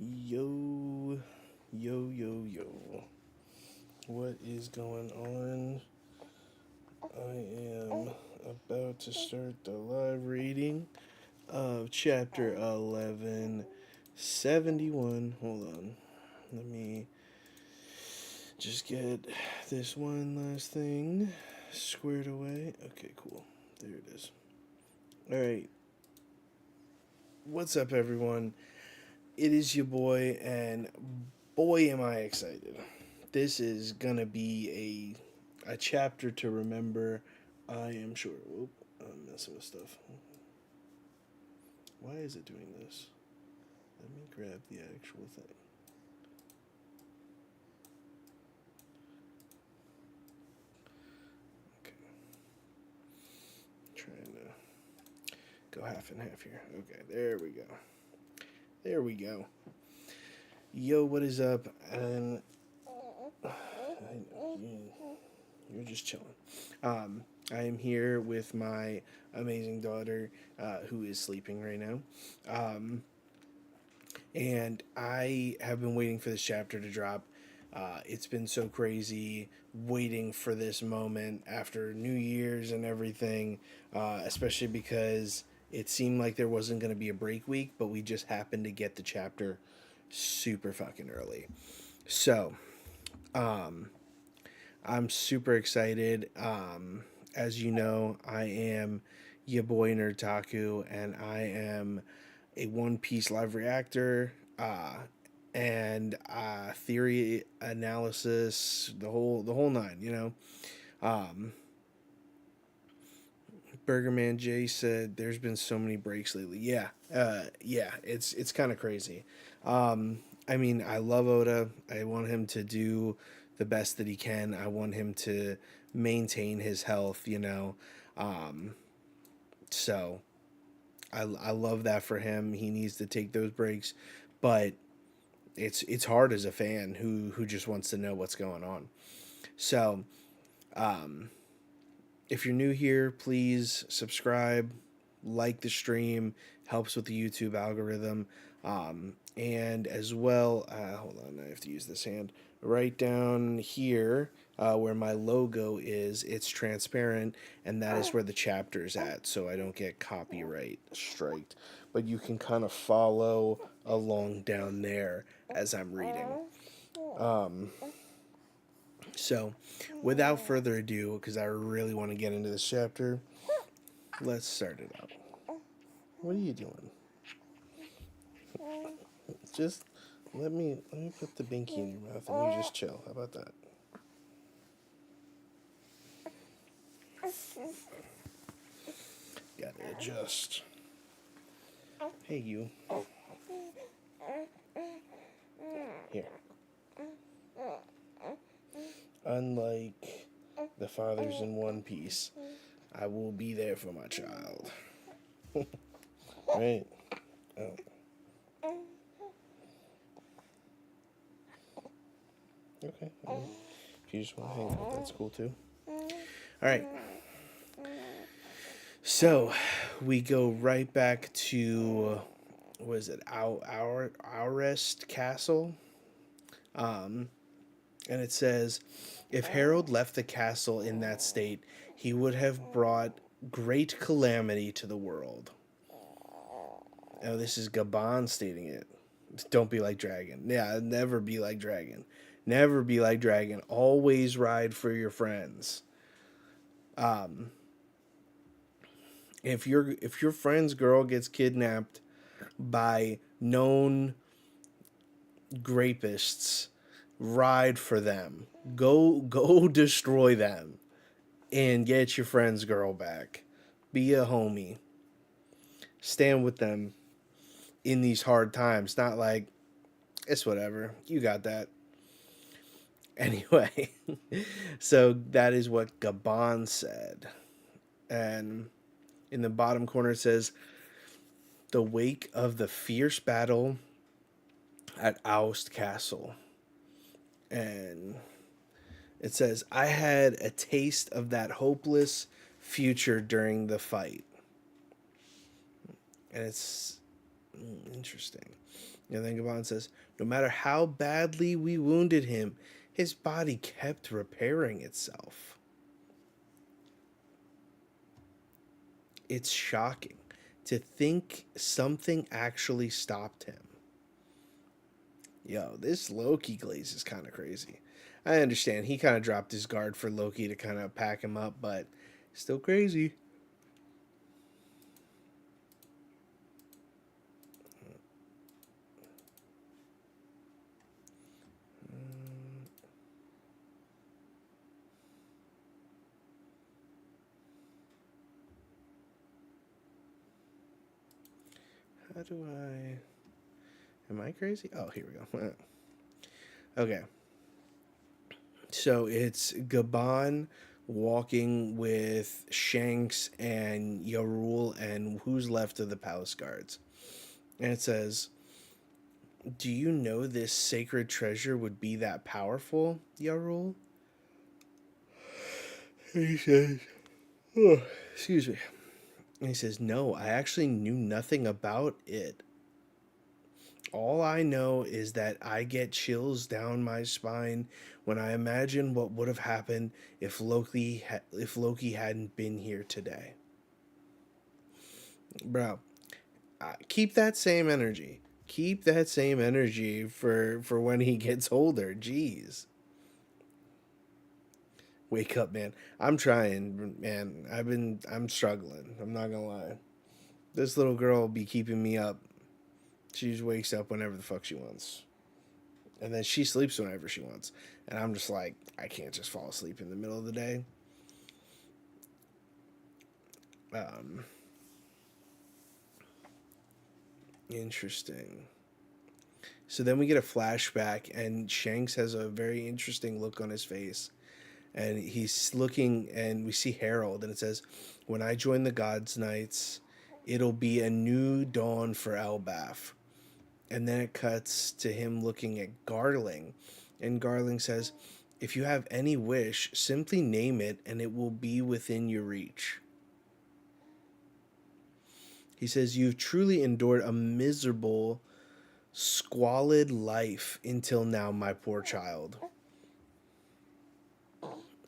Yo, yo. What is going on? I am about to start the live reading of chapter 1171. Hold on. Let me just get this one last thing squared away. Okay, cool. There it is. All right. What's up, everyone? It is your boy, and boy, am I excited. This is gonna be a chapter to remember. I am sure. Whoop, I'm messing with stuff. Why is it doing this? Let me grab the actual thing. Okay. Trying to go half and half here. Okay, there we go. There we go. Yo, what is up? And you're just chilling. I am here with my amazing daughter, who is sleeping right now. And I have been waiting for this chapter to drop. It's been so crazy waiting for this moment after New Year's and everything, especially because it seemed like there wasn't going to be a break week, but we just happened to get the chapter super fucking early. So, I'm super excited. As you know, I am your boy Nerdtaku, and I am a One Piece live reactor, and theory analysis, the whole nine. Um, Burgerman J said there's been so many breaks lately. Yeah, it's kind of crazy. I mean, I love Oda. I want him to do the best that he can. I want him to maintain his health. Um, so I love that for him. He needs to take those breaks, but it's hard as a fan who just wants to know what's going on. So, um, if you're new here, please subscribe, like the stream, helps with the YouTube algorithm. And as well, hold on, I have to use this hand. Right down here, where my logo is, it's transparent, and that is where the chapter's at, so I don't get copyright striked. But you can kind of follow along down there as I'm reading. Um, so, without further ado, because I really want to get into this chapter, let's start it out. What are you doing? Just let me put the binky in your mouth and you just chill. How about that? Gotta adjust. Hey, you. Here. Unlike the fathers in One Piece, I will be there for my child. Right? Oh. Okay. If you just want to hang out, that's cool too. Alright. So, we go right back to, what is it, Aurest Castle? And it says, if Harold left the castle in that state, he would have brought great calamity to the world. Oh, this is Gabon stating it. Don't be like Dragon. Yeah, never be like Dragon. Never be like Dragon. Always ride for your friends. If your friend's girl gets kidnapped by known grapists, ride for them. Go destroy them and get your friend's girl back. Be a homie. Stand with them in these hard times. Not like, it's whatever. You got that. Anyway, so that is what Gabon said. And in the bottom corner it says, the wake of the fierce battle at Aust Castle. And it says, I had a taste of that hopeless future during the fight. And it's interesting. And then Gaban says, no matter how badly we wounded him, his body kept repairing itself. It's shocking to think something actually stopped him. Yo, this Loki glaze is kind of crazy. I understand he kind of dropped his guard for Loki to kind of pack him up, but still crazy. How do I... Am I crazy? Oh, here we go. Okay. So it's Gaban walking with Shanks and Yarul and who's left of the palace guards. And it says, do you know this sacred treasure would be that powerful, Yarul? And he says, oh, excuse me. And he says, no, I actually knew nothing about it. All I know is that I get chills down my spine when I imagine what would have happened if Loki hadn't been here today. Bro, keep that same energy. Keep that same energy for when he gets older. Jeez. Wake up, man. I'm trying, man. I'm struggling. I'm not gonna lie. This little girl will be keeping me up. She just wakes up whenever the fuck she wants. And then she sleeps whenever she wants. And I'm just like, I can't just fall asleep in the middle of the day. Um, Interesting. So then we get a flashback, and Shanks has a very interesting look on his face. And he's looking, and we see Harold, and it says, when I join the Gods Knights, it'll be a new dawn for Elbaf. And then it cuts to him looking at Garling. And Garling says, if you have any wish, simply name it and it will be within your reach. He says, you've truly endured a miserable, squalid life until now, my poor child.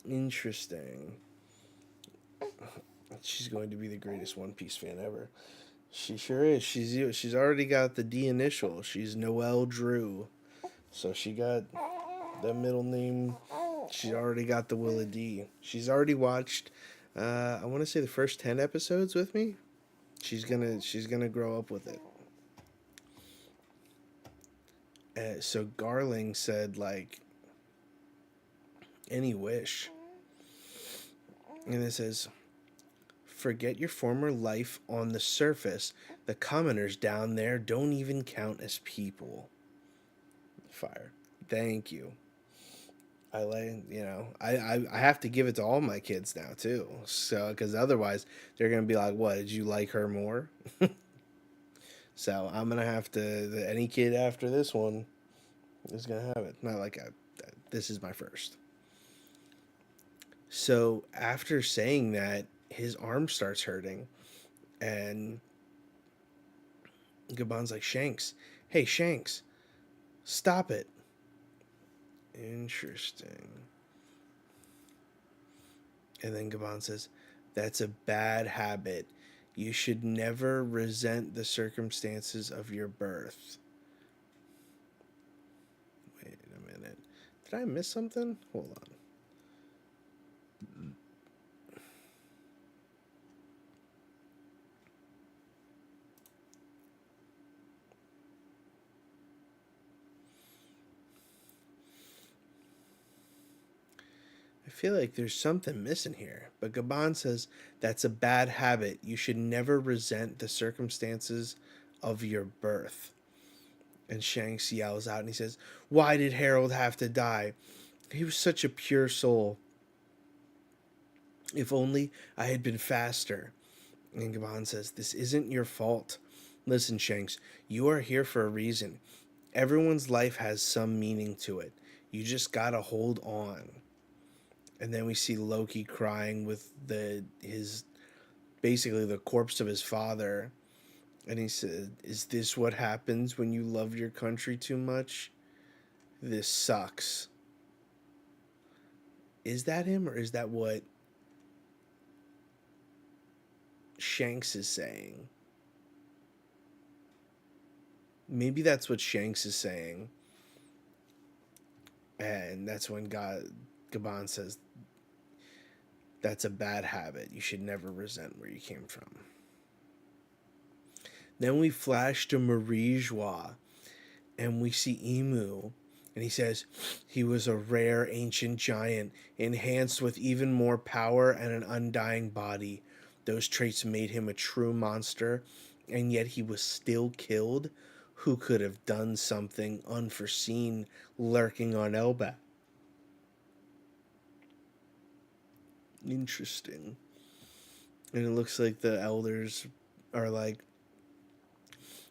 Interesting. She's going to be the greatest One Piece fan ever. She sure is. She's already got the D initial. She's Noelle Drew. So she got the middle name. She's already got the Willa D. She's already watched I want to say the first 10 episodes with me. She's gonna grow up with it. So Garling said, like, any wish. And it says, forget your former life on the surface. The commoners down there don't even count as people. Fire. Thank you. I have to give it to all my kids now too. So, because otherwise they're gonna be like, "What? Did you like her more?" So I'm gonna have to. Any kid after this one is gonna have it. Not like this is my first. So after saying that, his arm starts hurting, and Gabon's like, "Shanks, hey Shanks, stop it." Interesting. And then Gabon says, that's a bad habit. You should never resent the circumstances of your birth. Wait a minute. Did I miss something? Hold on. I feel like there's something missing here. But Gabon says, that's a bad habit. You should never resent the circumstances of your birth. And Shanks yells out and he says, why did Harold have to die? He was such a pure soul. If only I had been faster. And Gabon says, this isn't your fault. Listen, Shanks, you are here for a reason. Everyone's life has some meaning to it. You just gotta hold on. And then we see Loki crying with his basically the corpse of his father And he said, "Is this what happens when you love your country too much? This sucks." Is that him, or is that what Shanks is saying? Maybe that's what Shanks is saying. And that's when Gabon says, "That's a bad habit. You should never resent where you came from." Then we flash to Marie Joie, and we see Emu, and he says he was a rare ancient giant, enhanced with even more power and an undying body. Those traits made him a true monster, and yet he was still killed. Who could have done something unforeseen lurking on Elba? Interesting. And it looks like the elders are like,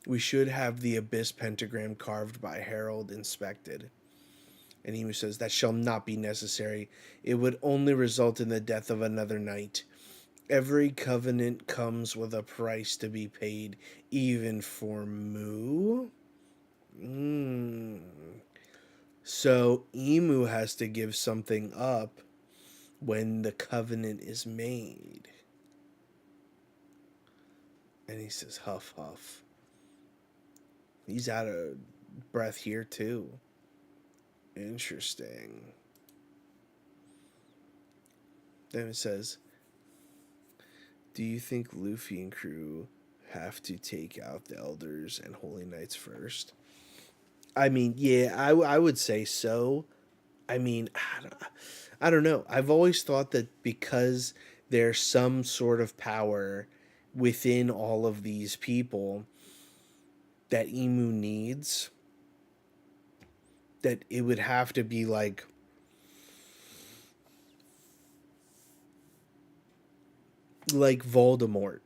we should have the abyss pentagram carved by Harold inspected. And Emu says, that shall not be necessary. It would only result in the death of another knight. Every covenant comes with a price to be paid, even for Moo. So Emu has to give something up when the covenant is made. And he says, huff, huff. He's out of breath here, too. Interesting. Then it says, do you think Luffy and crew have to take out the elders and holy knights first? I mean, yeah, I would say so. I mean, I don't know. I've always thought that because there's some sort of power within all of these people that Emu needs, that it would have to be like Voldemort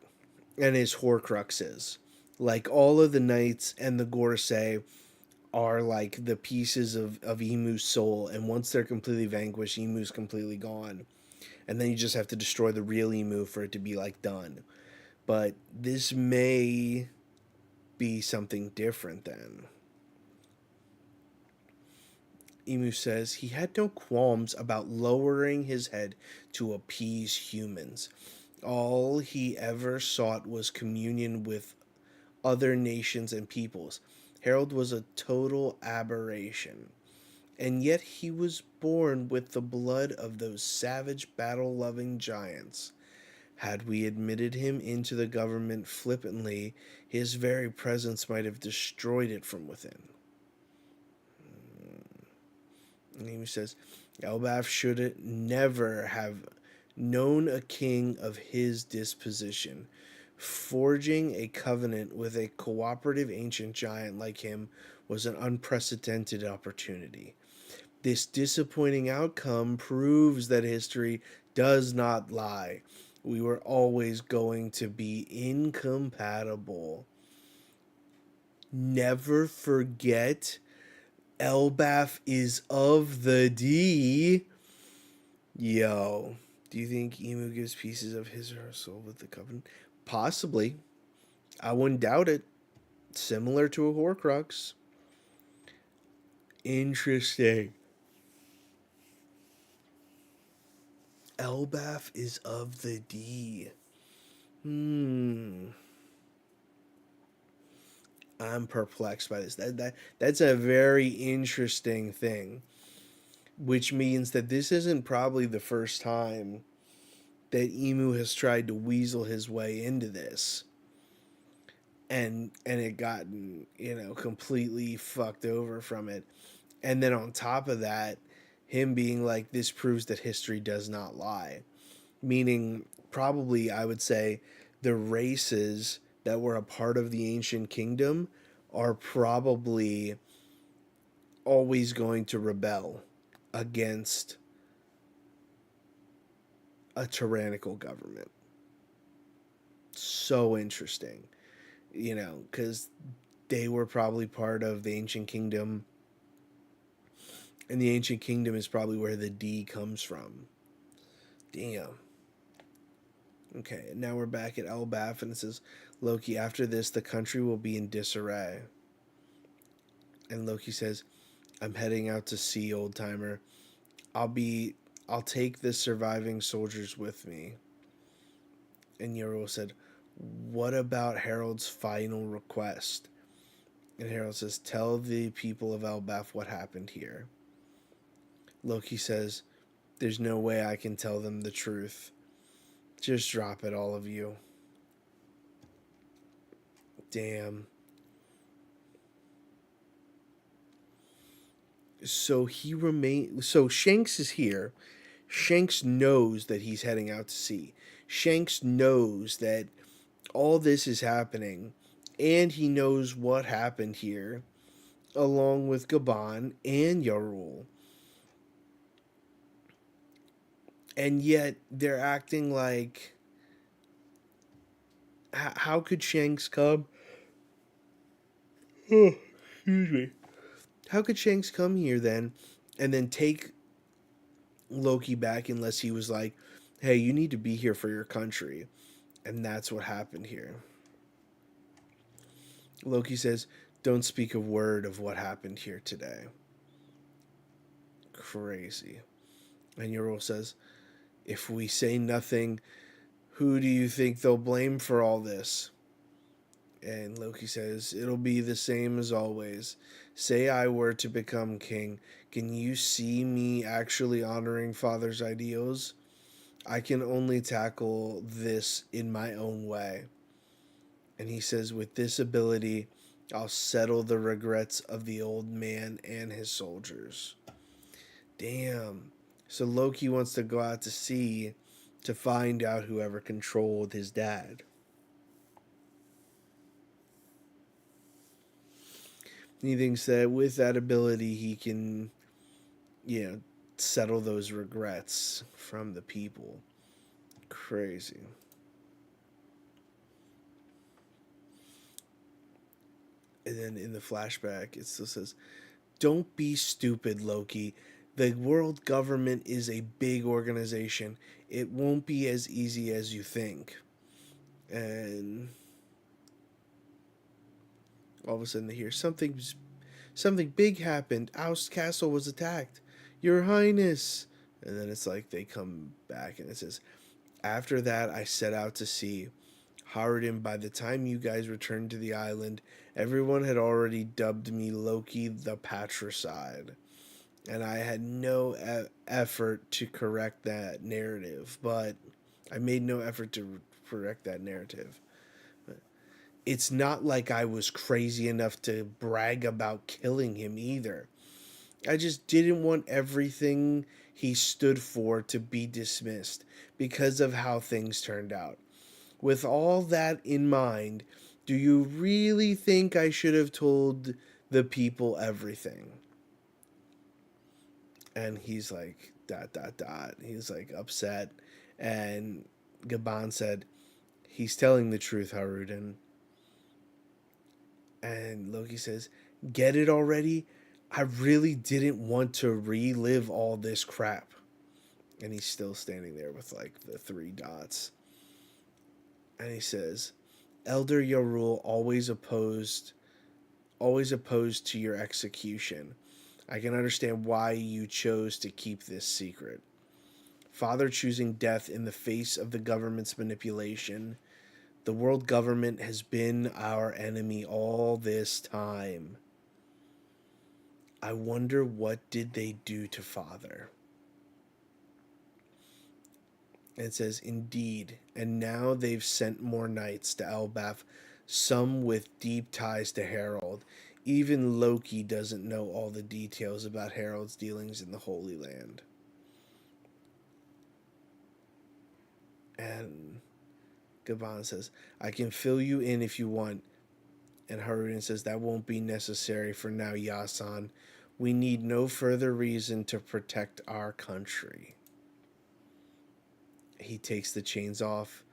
and his Horcruxes. Like all of the knights and the Gorosei are like the pieces of Emu's soul, and once they're completely vanquished, Emu's completely gone. And then you just have to destroy the real Emu for it to be like done. But this may be something different then. Emu says he had no qualms about lowering his head to appease humans. All he ever sought was communion with other nations and peoples. Harold was a total aberration. And yet he was born with the blood of those savage, battle loving giants. Had we admitted him into the government flippantly, his very presence might have destroyed it from within. And he says, Elbaf should never have known a king of his disposition. Forging a covenant with a cooperative ancient giant like him was an unprecedented opportunity. This disappointing outcome proves that history does not lie. We were always going to be incompatible. Never forget, Elbaf is of the D. Yo, do you think Emu gives pieces of his or her soul with the covenant? Possibly. I wouldn't doubt it. Similar to a Horcrux. Interesting. Elbaf is of the D. I'm perplexed by this. That's a very interesting thing, which means that this isn't probably the first time that Emu has tried to weasel his way into this, and it gotten completely fucked over from it, and then on top of that, him being like, this proves that history does not lie, meaning probably I would say the races that were a part of the ancient kingdom are probably always going to rebel against a tyrannical government. So interesting, because they were probably part of the ancient kingdom, and the ancient kingdom is probably where the D comes from. Damn. Okay, now we're back at Elbaf, and it says, Loki, after this, the country will be in disarray. And Loki says, I'm heading out to sea, old timer. I'll be. I'll take the surviving soldiers with me. And Yorul said, what about Harold's final request? And Harold says, tell the people of Elbaf what happened here. Loki says, there's no way I can tell them the truth. Just drop it, all of you. Damn. So Shanks is here. Shanks knows that he's heading out to sea. Shanks knows that all this is happening, and he knows what happened here, along with Gaban and Yarul. And yet they're acting like, how could Shanks come? Oh, excuse me. How could Shanks come here then, and then take Loki back unless he was like, hey, you need to be here for your country? And that's what happened here. Loki says, don't speak a word of what happened here today. Crazy. And Yril says, if we say nothing, who do you think they'll blame for all this? And Loki says, it'll be the same as always. Say I were to become king. Can you see me actually honoring Father's ideals? I can only tackle this in my own way. And he says, with this ability, I'll settle the regrets of the old man and his soldiers. Damn. So Loki wants to go out to sea to find out whoever controlled his dad. He thinks that with that ability, he can, you know, settle those regrets from the people. Crazy. And then in the flashback, it still says, don't be stupid, Loki. The world government is a big organization. It won't be as easy as you think. And all of a sudden they hear something big happened. Oust Castle was attacked. Your Highness. And then it's like they come back and it says, after that I set out to sea. Harden, by the time you guys returned to the island, everyone had already dubbed me Loki the Patricide. And I had no effort to correct that narrative, but I made no effort to correct that narrative. It's not like I was crazy enough to brag about killing him either. I just didn't want everything he stood for to be dismissed because of how things turned out. With all that in mind, do you really think I should have told the people everything? And he's like, dot, dot, dot. He's like upset. And Gaban said, he's telling the truth, Haruden. And Loki says, get it already? I really didn't want to relive all this crap. And he's still standing there with like the three dots. And he says, Elder Yorul always opposed to your execution. I can understand why you chose to keep this secret. Father choosing death in the face of the government's manipulation. The world government has been our enemy all this time. I wonder what did they do to Father? And it says, indeed, and now they've sent more knights to Elbaf, some with deep ties to Harold. Even Loki doesn't know all the details about Harold's dealings in the Holy Land. And Gaban says, I can fill you in if you want. And Haruden says, that won't be necessary for now, Yasan. We need no further reason to protect our country. He takes the chains off,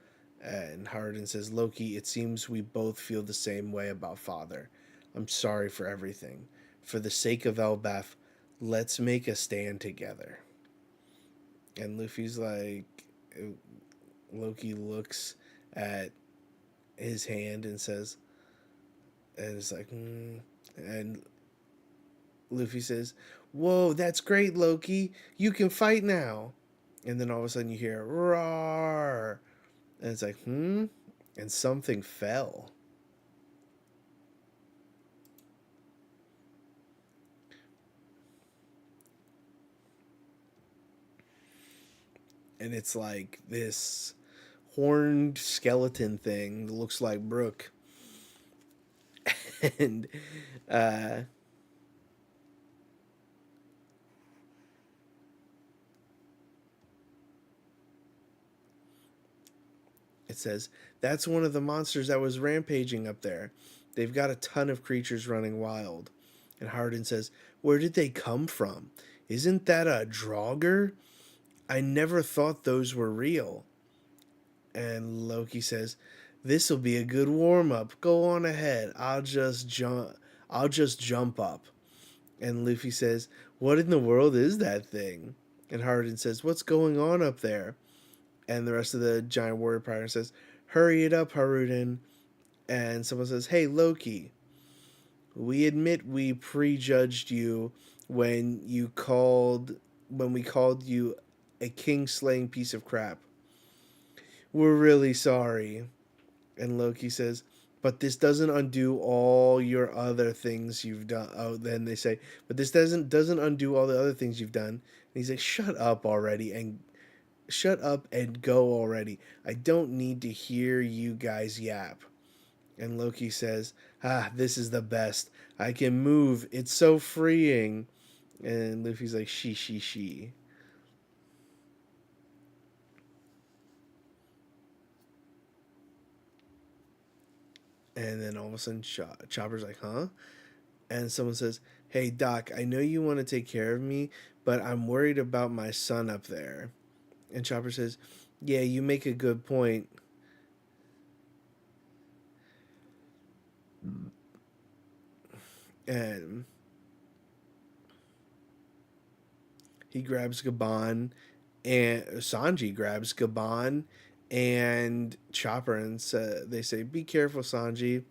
and Harden says, Loki, it seems we both feel the same way about Father. I'm sorry for everything. For the sake of Elbaf, let's make a stand together. And Luffy's like, Loki looks at his hand and says, and it's like, and Luffy says, "Whoa, that's great, Loki. You can fight now." And then all of a sudden you hear roar, and it's like, and something fell. And it's like this horned skeleton thing that looks like Brooke. And uh, it says, "That's one of the monsters that was rampaging up there. They've got a ton of creatures running wild." And Hardin says, "Where did they come from? Isn't that a Draugr? I never thought those were real." And Loki says, "This'll be a good warm up. Go on ahead. I'll just jump up." And Luffy says, "What in the world is that thing?" And Hardin says, "What's going on up there?" And the rest of the giant warrior pirate says, "Hurry it up, Haruden." And someone says, "Hey, Loki, we admit we prejudged you when you called when we called you a king slaying piece of crap. We're really sorry." And Loki says, "But this doesn't undo all your other things you've done." Oh, then they say, "But this doesn't undo all the other things you've done." And he's like, shut up and go already. I don't need to hear you guys yap." And Loki says, "This is the best. I can move. It's so freeing." And Luffy's like, she. And then all of a sudden, Chopper's like, "Huh?" And someone says, "Hey, Doc, I know you want to take care of me, but I'm worried about my son up there." And Chopper says, "Yeah, you make a good point." And he grabs Gabon, and Sanji grabs Gabon and Chopper, and they say, "Be careful, Sanji."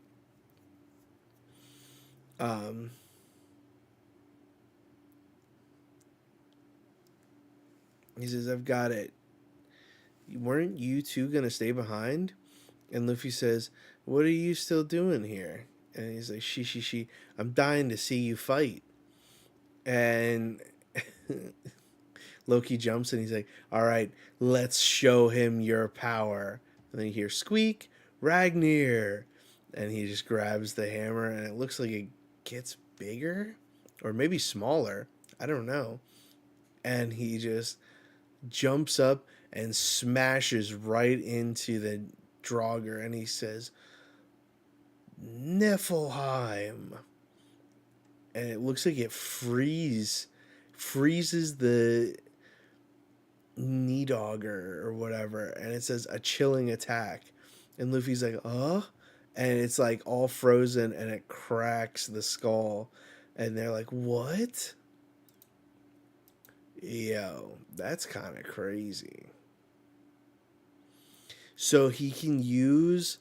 Um, he says, "I've got it. Weren't you two gonna stay behind?" And Luffy says, "What are you still doing here?" And he's like, She. I'm dying to see you fight." And Loki jumps and he's like, "All right, let's show him your power." And then you hear squeak, Ragnir. And he just grabs the hammer and it looks like it gets bigger or maybe smaller. I don't know. And he just jumps up and smashes right into the Draugr and he says, "Niflheim." And it looks like it freezes the Nidogger or whatever, and it says a chilling attack. And Luffy's like, and it's like all frozen and it cracks the skull. And they're like, "What?" Yo, that's kind of crazy. So he can use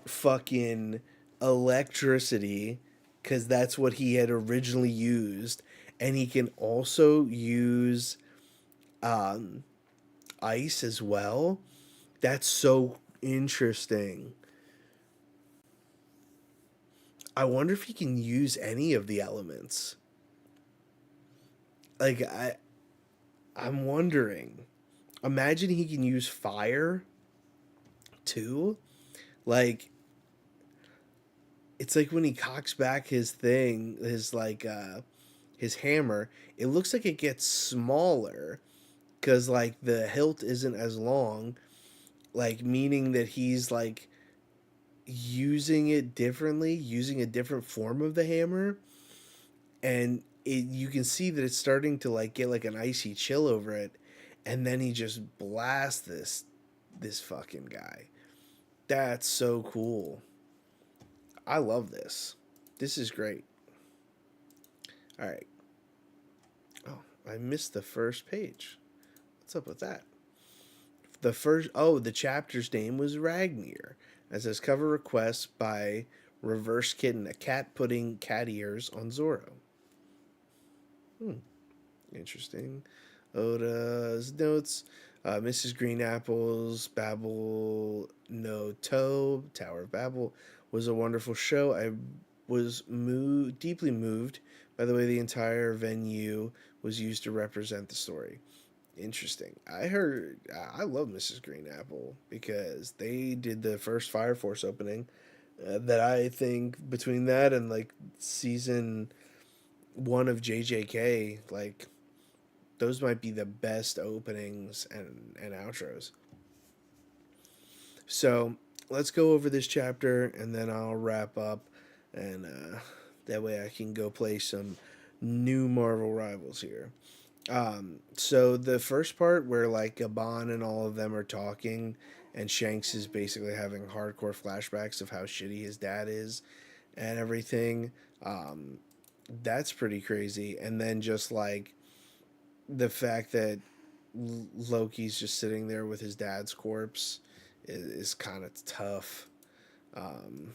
fucking electricity because that's what he had originally used. And he can also use um, ice as well. That's so interesting. I wonder if he can use any of the elements. Like I'm wondering. Imagine he can use fire too. Like it's like when he cocks back his thing, his hammer, it looks like it gets smaller cuz like the hilt isn't as long, like meaning that he's like using it differently, using a different form of the hammer, and you can see that it's starting to like get like an icy chill over it, and then he just blasts this fucking guy. That's so cool. I love this. This is great. All right. Oh, I missed the first page. What's up with that? the chapter's name was Ragnir. It says cover request by Reverse Kitten, a cat putting cat ears on Zoro. Hmm, interesting. Oda's notes. Mrs. Green Apple's Babel no Toe, Tower of Babel, was a wonderful show. I was deeply moved by the way the entire venue was used to represent the story. Interesting. I love Mrs. Green Apple because they did the first Fire Force opening. That I think between that and like season one of JJK, like those might be the best openings and outros. So let's go over this chapter and then I'll wrap up, and that way I can go play some new Marvel rivals here. So the first part where like Gabon and all of them are talking, and Shanks is basically having hardcore flashbacks of how shitty his dad is and everything. Um, that's pretty crazy. And then just like the fact that Loki's just sitting there with his dad's corpse is kind of tough. Um,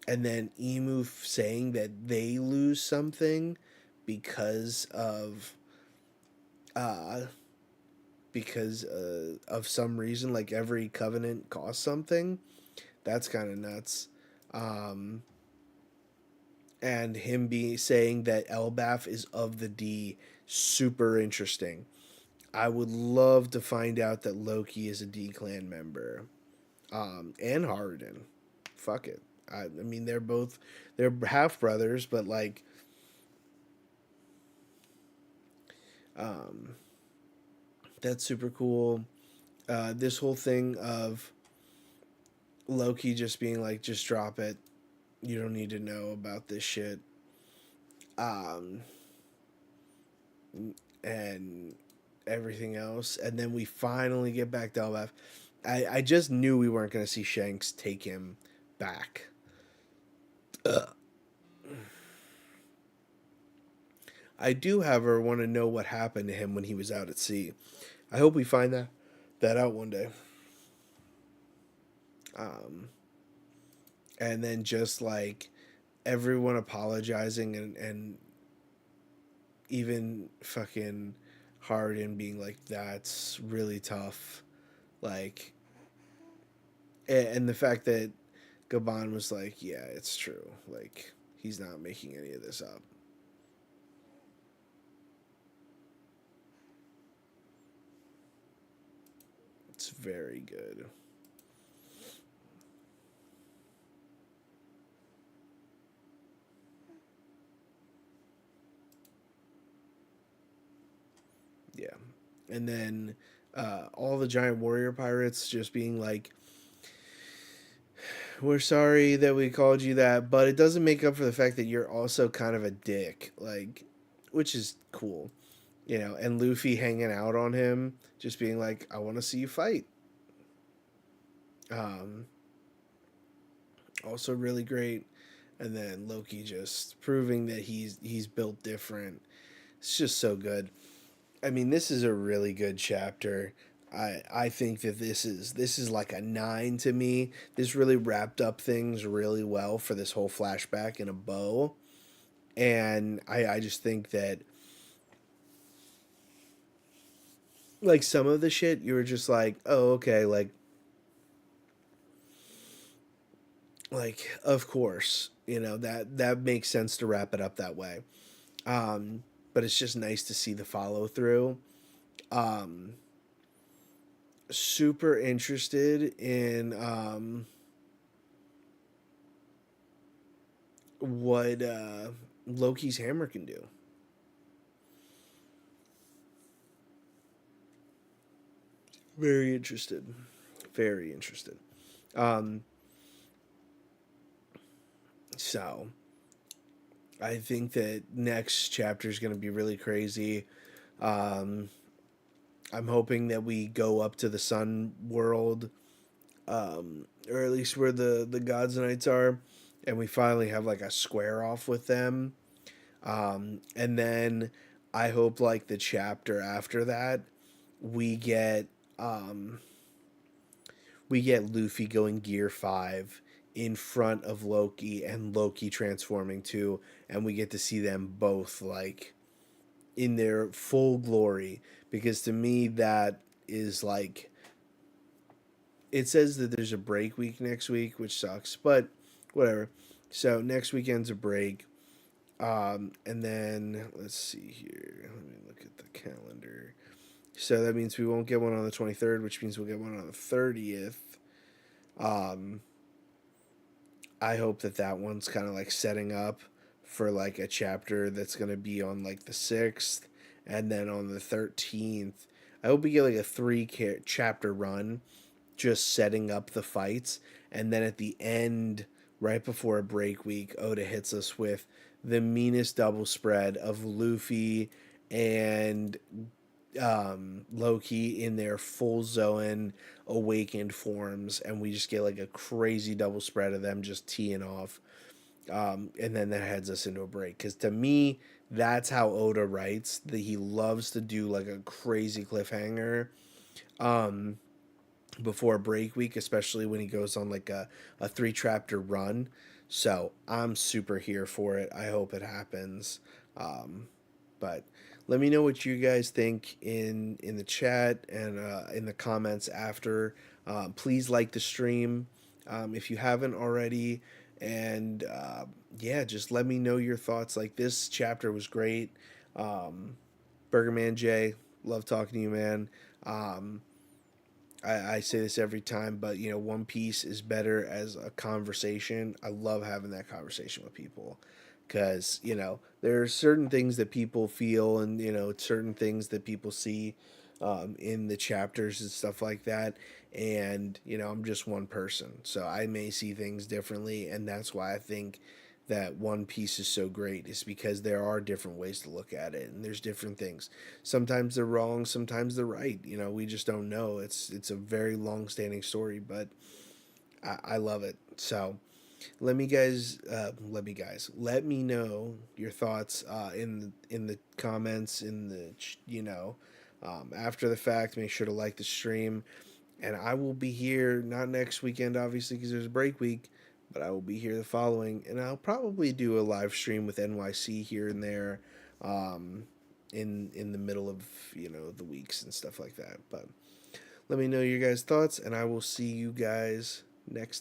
and then Emu saying that they lose something because of uh of some reason, like every covenant costs something. That's kind of nuts. Um, and him be saying that Elbaf is of the D, super interesting. I would love to find out that Loki is a D clan member. And Harden. Fuck it. I mean, they're half brothers, but like, um, that's super cool. This whole thing of Loki just being like, just drop it. You don't need to know about this shit. Um, and everything else. And then we finally get back to Elbaf. I just knew we weren't going to see Shanks take him back. Ugh. I do, however, want to know what happened to him when he was out at sea. I hope we find that out one day. Um, and then just like everyone apologizing and even fucking Harden being like, that's really tough. Like, and the fact that Gabon was like, yeah, it's true. Like, he's not making any of this up. It's very good. Yeah. And then all the giant warrior pirates just being like, we're sorry that we called you that, but it doesn't make up for the fact that you're also kind of a dick. Like, which is cool. You know, and Luffy hanging out on him, just being like, I want to see you fight. Um, Also really great. And then Loki just proving that he's built different. It's just so good. I mean, this is a really good chapter. I think that this is like a 9 to me. This really wrapped up things really well for this whole flashback in a bow. And I just think that like some of the shit you were just like, oh okay, like of course, you know, that makes sense to wrap it up that way. Um, but it's just nice to see the follow through. Um, Super interested in what Loki's hammer can do. Very interested. Very interested. Um, so I think that next chapter is going to be really crazy. Um, I'm hoping that we go up to the sun world, or at least where the gods knights are, and we finally have like a square off with them. And then I hope like the chapter after that we get um, we get Luffy going Gear 5 in front of Loki and Loki transforming too, and we get to see them both like in their full glory, because to me that is like, it says that there's a break week next week, which sucks, but whatever. So next weekend's a break. And then let's see here. Let me look at the calendar. So that means we won't get one on the 23rd, which means we'll get one on the 30th. Um, I hope that that one's kind of like setting up for like a chapter that's going to be on like the 6th, and then on the 13th. I hope we get like a chapter run just setting up the fights, and then at the end, right before a break week, Oda hits us with the meanest double spread of Luffy and Loki in their full Zoan awakened forms, and we just get like a crazy double spread of them just teeing off. And then that heads us into a break. Because to me, that's how Oda writes. That he loves to do like a crazy cliffhanger before break week, especially when he goes on like a 3 chapter run. So I'm super here for it. I hope it happens. But let me know what you guys think in the chat and in the comments after. Please like the stream if you haven't already, and yeah, just let me know your thoughts. Like, this chapter was great. Burgerman J, love talking to you, man. Um, I say this every time, but you know, One Piece is better as a conversation. I love having that conversation with people, because you know there are certain things that people feel, and you know certain things that people see in the chapters and stuff like that. And you know, I'm just one person, so I may see things differently, and that's why I think that One Piece is so great, is because there are different ways to look at it, and there's different things. Sometimes they're wrong, sometimes they're right. You know, we just don't know. It's a very long standing story, but I love it. So let me know your thoughts in the comments, in the you know, after the fact. Make sure to like the stream, and I will be here, not next weekend obviously because there's a break week, but I will be here the following, and I'll probably do a live stream with NYC here and there, um, in the middle of, you know, the weeks and stuff like that. But let me know your guys' thoughts, and I will see you guys next